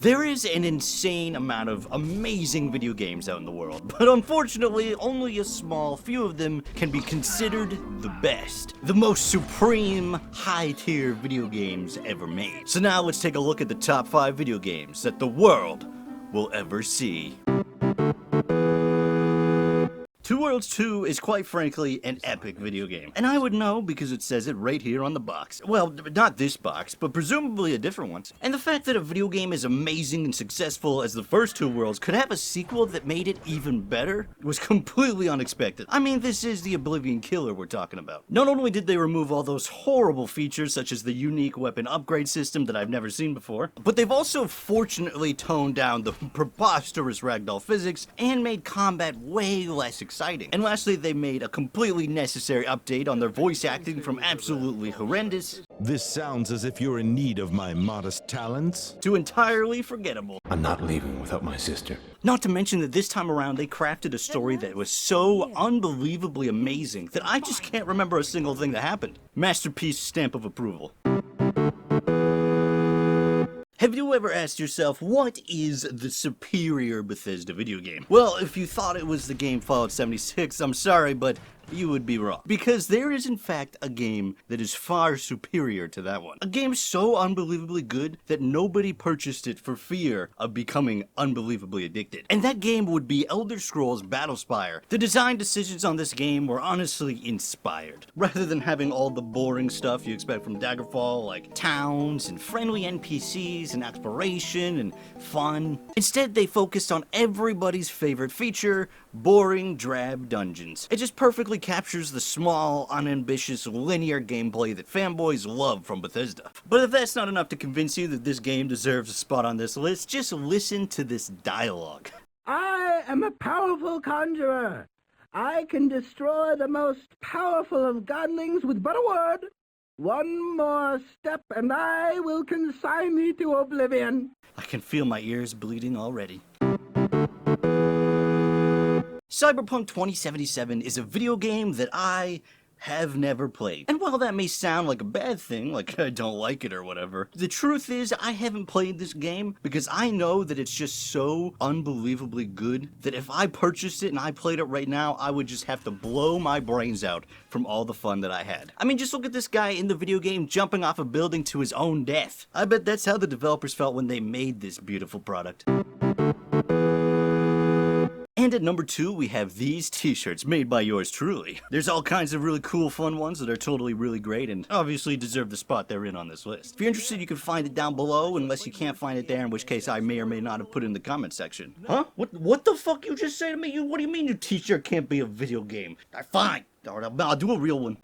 There is an insane amount of amazing video games out in the world, but unfortunately, only a small few of them can be considered the best. The most supreme, high-tier video games ever made. So now let's take a look at the top 5 video games that the world will ever see. Two Worlds 2 is quite frankly an epic video game. And I would know because it says it right here on the box. Well, not this box, but presumably a different one. And the fact that a video game as amazing and successful as the first Two Worlds could have a sequel that made it even better was completely unexpected. I mean, this is the Oblivion killer we're talking about. Not only did they remove all those horrible features such as the unique weapon upgrade system that I've never seen before, but they've also fortunately toned down the preposterous ragdoll physics and made combat way less exciting. And lastly, they made a completely necessary update on their voice acting from absolutely horrendous This sounds as if you're in need of my modest talents. to entirely forgettable. I'm not leaving without my sister. Not to mention that this time around they crafted a story that was so unbelievably amazing that I just can't remember a single thing that happened. Masterpiece stamp of approval. Have you ever asked yourself, what is the superior Bethesda video game? Well, if you thought it was the game Fallout 76, I'm sorry, but you would be wrong. Because there is in fact a game that is far superior to that one. A game so unbelievably good that nobody purchased it for fear of becoming unbelievably addicted. And that game would be Elder Scrolls Battlespire. The design decisions on this game were honestly inspired. Rather than having all the boring stuff you expect from Daggerfall, like towns and friendly NPCs and exploration and fun, instead they focused on everybody's favorite feature, boring, drab dungeons. It just perfectly captures the small, unambitious, linear gameplay that fanboys love from Bethesda. But if that's not enough to convince you that this game deserves a spot on this list, just listen to this dialogue. I am a powerful conjurer. I can destroy the most powerful of godlings with but a word. One more step and I will consign thee to oblivion. I can feel my ears bleeding already. Cyberpunk 2077 is a video game that I have never played. And while that may sound like a bad thing, like I don't like it or whatever, the truth is I haven't played this game because I know that it's just so unbelievably good that if I purchased it and I played it right now, I would just have to blow my brains out from all the fun that I had. I mean, just look at this guy in the video game jumping off a building to his own death. I bet that's how the developers felt when they made this beautiful product. And at number 2, we have these t-shirts made by yours truly. There's all kinds of really cool, fun ones that are totally really great and obviously deserve the spot they're in on this list. If you're interested, you can find it down below, unless you can't find it there, in which case I may or may not have put it in the comment section. Huh? What the fuck you just say to me? What do you mean your t-shirt can't be a video game? Fine. I'll do a real one.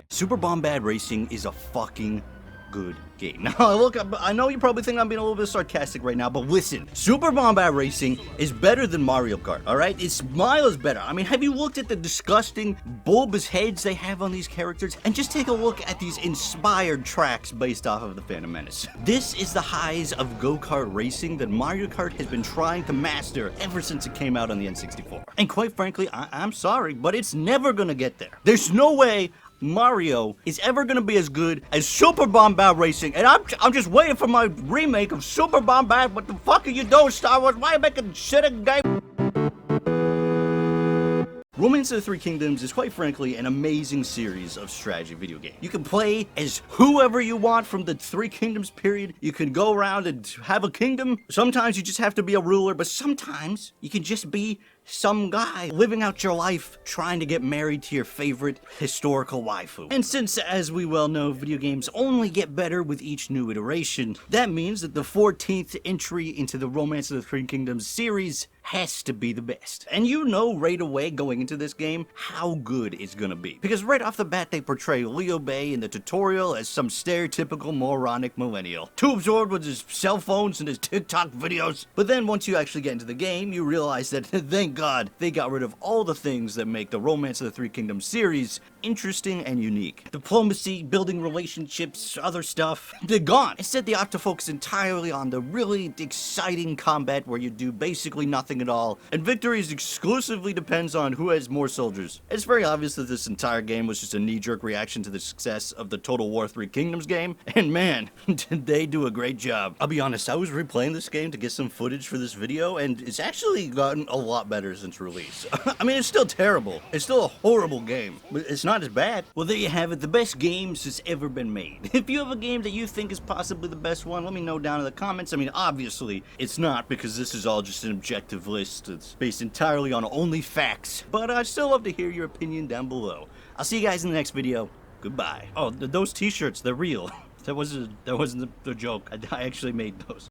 Super Bombad Racing is a fucking good game. Now, look, I know you probably think I'm being a little bit sarcastic right now, but listen, Super Bombad Racing is better than Mario Kart, alright? It's miles better. I mean, have you looked at the disgusting, bulbous heads they have on these characters? And just take a look at these inspired tracks based off of the Phantom Menace. This is the highs of go-kart racing that Mario Kart has been trying to master ever since it came out on the N64. And quite frankly, I'm sorry, but it's never gonna get there. There's no way Mario is ever gonna be as good as Super Bombad Racing, and I'm just waiting for my remake of Super Bombad. What the fuck are you doing, Star Wars? Why are you making shit a game? Romance of the Three Kingdoms is quite frankly an amazing series of strategy video games. You can play as whoever you want from the Three Kingdoms period. You can go around and have a kingdom. Sometimes you just have to be a ruler, but sometimes you can just be some guy living out your life trying to get married to your favorite historical waifu. And since, as we well know, video games only get better with each new iteration, that means that the 14th entry into the Romance of the Three Kingdoms series has to be the best. And you know right away going into this game how good it's gonna be. Because right off the bat they portray Liu Bei in the tutorial as some stereotypical moronic millennial, too absorbed with his cell phones and his TikTok videos. But then once you actually get into the game, you realize that thank god, they got rid of all the things that make the Romance of the Three Kingdoms series interesting and unique. Diplomacy, building relationships, other stuff, they're gone. Instead, they opt to focus entirely on the really exciting combat where you do basically nothing at all, and victories exclusively depends on who has more soldiers. It's very obvious that this entire game was just a knee-jerk reaction to the success of the Total War Three Kingdoms game, and man, did they do a great job. I'll be honest, I was replaying this game to get some footage for this video, and it's actually gotten a lot better since release. I mean, it's still terrible. It's still a horrible game, but it's not as bad. Well, there you have it, the best games that's ever been made. If you have a game that you think is possibly the best one, let me know down in the comments. I mean, obviously, it's not, because this is all just an objective list. It's based entirely on only facts, but I'd still love to hear your opinion down below. I'll see you guys in the next video. Goodbye. Oh, those t-shirts, they're real. That wasn't the joke. I actually made those.